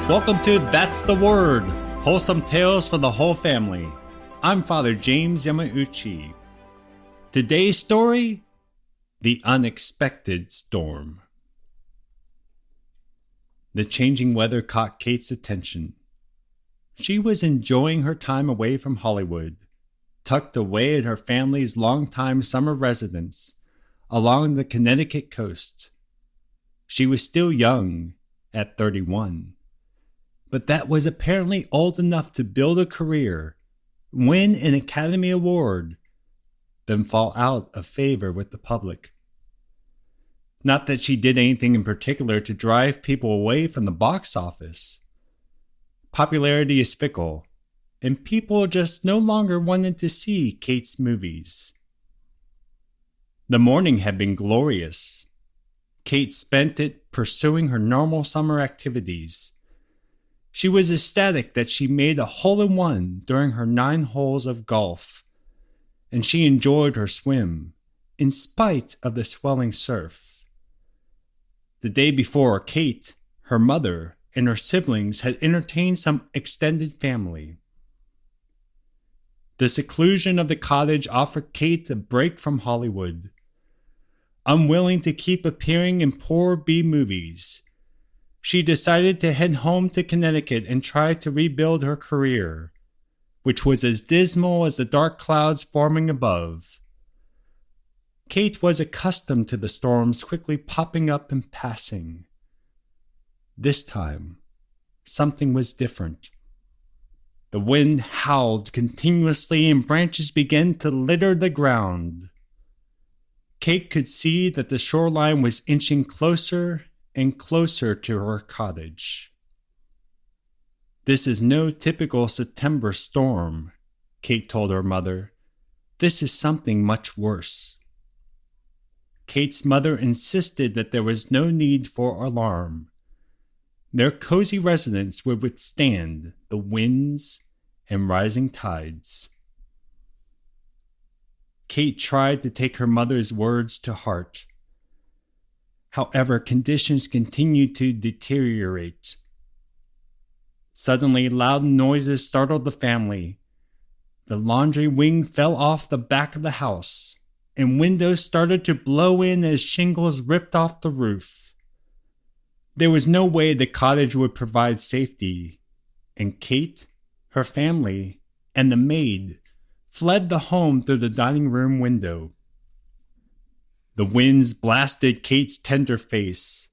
Welcome to That's the Word, wholesome tales for the whole family. I'm Father James Yamauchi. Today's story, The Unexpected Storm. The changing weather caught Kate's attention. She was enjoying her time away from Hollywood, tucked away at her family's longtime summer residence along the Connecticut coast. She was still young, at 31. But that was apparently old enough to build a career, win an Academy Award, then fall out of favor with the public. Not that she did anything in particular to drive people away from the box office. Popularity is fickle, and people just no longer wanted to see Kate's movies. The morning had been glorious. Kate spent it pursuing her normal summer activities. She was ecstatic that she made a hole-in-one during her 9 holes of golf, and she enjoyed her swim, in spite of the swelling surf. The day before, Kate, her mother, and her siblings had entertained some extended family. The seclusion of the cottage offered Kate a break from Hollywood. Unwilling to keep appearing in poor B movies, she decided to head home to Connecticut and try to rebuild her career, which was as dismal as the dark clouds forming above. Kate was accustomed to the storms quickly popping up and passing. This time, something was different. The wind howled continuously and branches began to litter the ground. Kate could see that the shoreline was inching closer and closer to her cottage. "This is no typical September storm," Kate told her mother. "This is something much worse." Kate's mother insisted that there was no need for alarm. Their cozy residence would withstand the winds and rising tides. Kate tried to take her mother's words to heart. However, conditions continued to deteriorate. Suddenly, loud noises startled the family. The laundry wing fell off the back of the house, and windows started to blow in as shingles ripped off the roof. There was no way the cottage would provide safety, and Kate, her family, and the maid fled the home through the dining room window. The winds blasted Kate's tender face,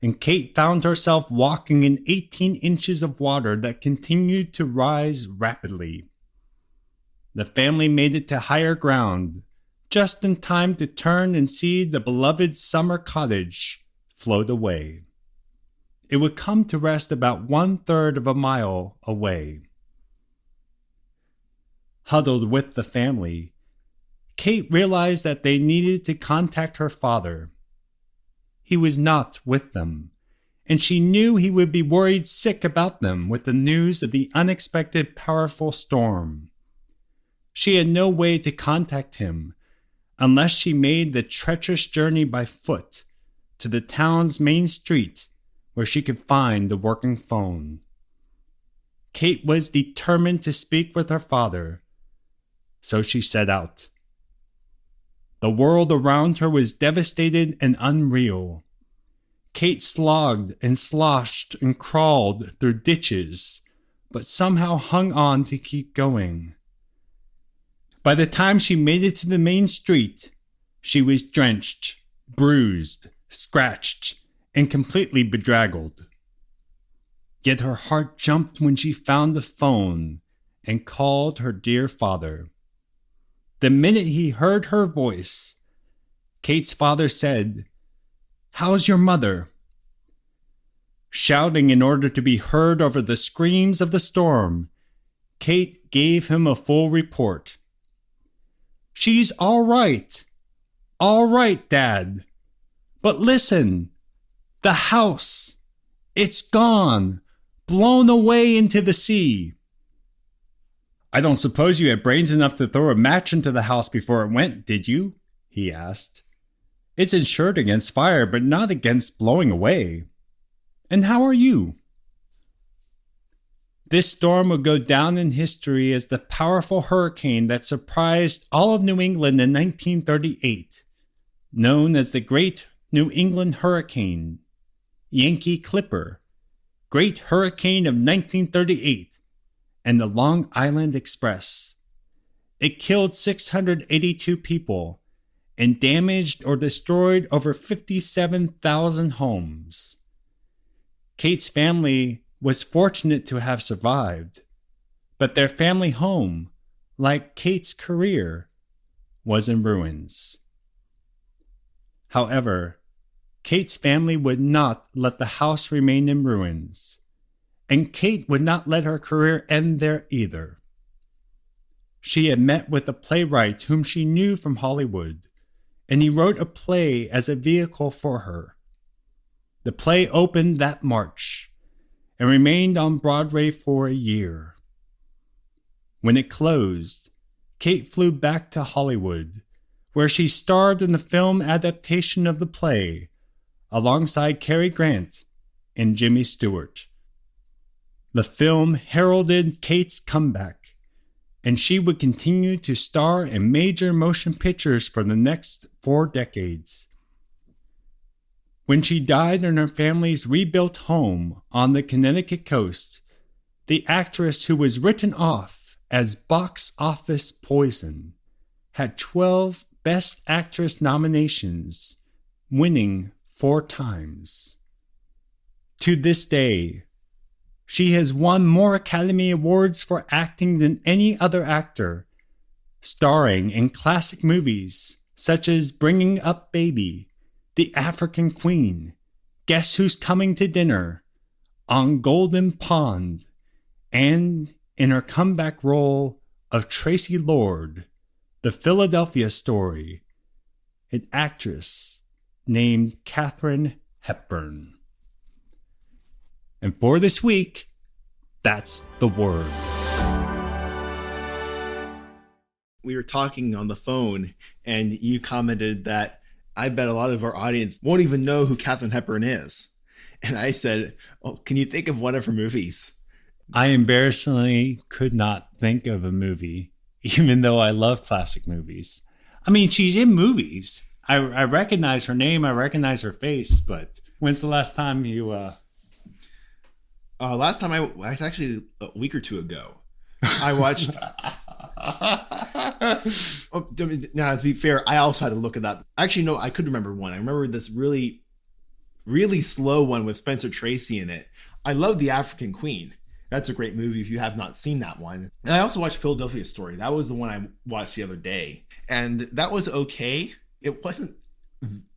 and Kate found herself walking in 18 inches of water that continued to rise rapidly. The family made it to higher ground, just in time to turn and see the beloved summer cottage float away. It would come to rest about 1/3 of a mile away. Huddled with the family, Kate realized that they needed to contact her father. He was not with them, and she knew he would be worried sick about them with the news of the unexpected powerful storm. She had no way to contact him unless she made the treacherous journey by foot to the town's main street where she could find the working phone. Kate was determined to speak with her father, so she set out. The world around her was devastated and unreal. Kate slogged and sloshed and crawled through ditches, but somehow hung on to keep going. By the time she made it to the main street, she was drenched, bruised, scratched, and completely bedraggled. Yet her heart jumped when she found the phone and called her dear father. The minute he heard her voice, Kate's father said, "How's your mother?" Shouting in order to be heard over the screams of the storm, Kate gave him a full report. "She's all right, Dad. But listen, the house, it's gone, blown away into the sea." "I don't suppose you had brains enough to throw a match into the house before it went, did you?" he asked. "It's insured against fire, but not against blowing away. And how are you?" This storm would go down in history as the powerful hurricane that surprised all of New England in 1938, known as the Great New England Hurricane, Yankee Clipper, Great Hurricane of 1938, and the Long Island Express. It killed 682 people and damaged or destroyed over 57,000 homes. Kate's family was fortunate to have survived, but their family home, like Kate's career, was in ruins. However, Kate's family would not let the house remain in ruins, and Kate would not let her career end there either. She had met with a playwright whom she knew from Hollywood, and he wrote a play as a vehicle for her. The play opened that March and remained on Broadway for a year. When it closed, Kate flew back to Hollywood, where she starred in the film adaptation of the play, alongside Cary Grant and Jimmy Stewart. The film heralded Kate's comeback, and she would continue to star in major motion pictures for the next 4 decades. When she died in her family's rebuilt home on the Connecticut coast, the actress who was written off as box office poison had 12 Best Actress nominations, winning 4 times. To this day, she has won more Academy Awards for acting than any other actor, starring in classic movies such as Bringing Up Baby, The African Queen, Guess Who's Coming to Dinner, On Golden Pond, and in her comeback role of Tracy Lord, The Philadelphia Story, an actress named Katharine Hepburn. And for this week, that's the word. We were talking on the phone, and you commented that I bet a lot of our audience won't even know who Katharine Hepburn is. And I said, oh, can you think of one of her movies? I embarrassingly could not think of a movie, even though I love classic movies. I mean, she's in movies. I recognize her name, I recognize her face, but when's the last time you... Last time it's actually a week or 2 ago. I watched... Now, to be fair, I also had to look it up. Actually, no, I could remember one. I remember this really, really slow one with Spencer Tracy in it. I love The African Queen. That's a great movie if you have not seen that one. And I also watched Philadelphia Story. That was the one I watched the other day. And that was okay. It wasn't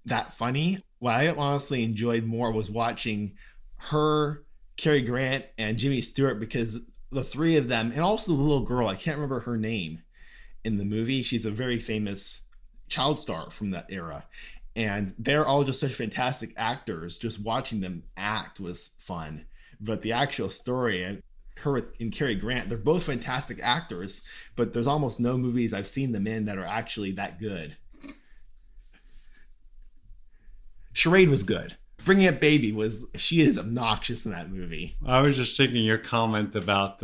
that funny. What I honestly enjoyed more was watching her, Cary Grant, and Jimmy Stewart, because the 3 of them, and also the little girl, I can't remember her name in the movie. She's a very famous child star from that era. And they're all just such fantastic actors. Just watching them act was fun. But the actual story, and her and Cary Grant, they're both fantastic actors, but there's almost no movies I've seen them in that are actually that good. Charade was good. Bringing Up Baby she is obnoxious in that movie. I was just thinking your comment about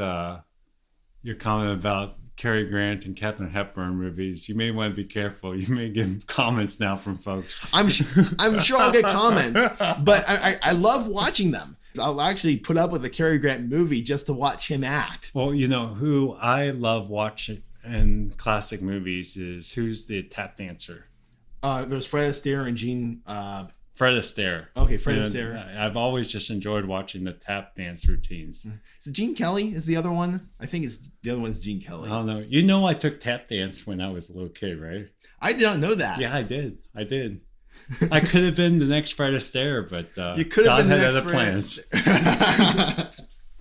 Cary Grant and Katharine Hepburn movies. You may want to be careful. You may get comments now from folks. I'm sure I'll get comments, but I love watching them. I'll actually put up with a Cary Grant movie just to watch him act. Well, you know who I love watching in classic movies is who's the tap dancer? There's Fred Astaire and Gene. Fred Astaire. Okay, Fred Astaire. I've always just enjoyed watching the tap dance routines. Is it Gene Kelly is the other one? I think the other one's Gene Kelly. I don't know. You know I took tap dance when I was a little kid, right? I did not know that. Yeah, I did. I could have been the next Fred Astaire, but you could have God been had the other next plans.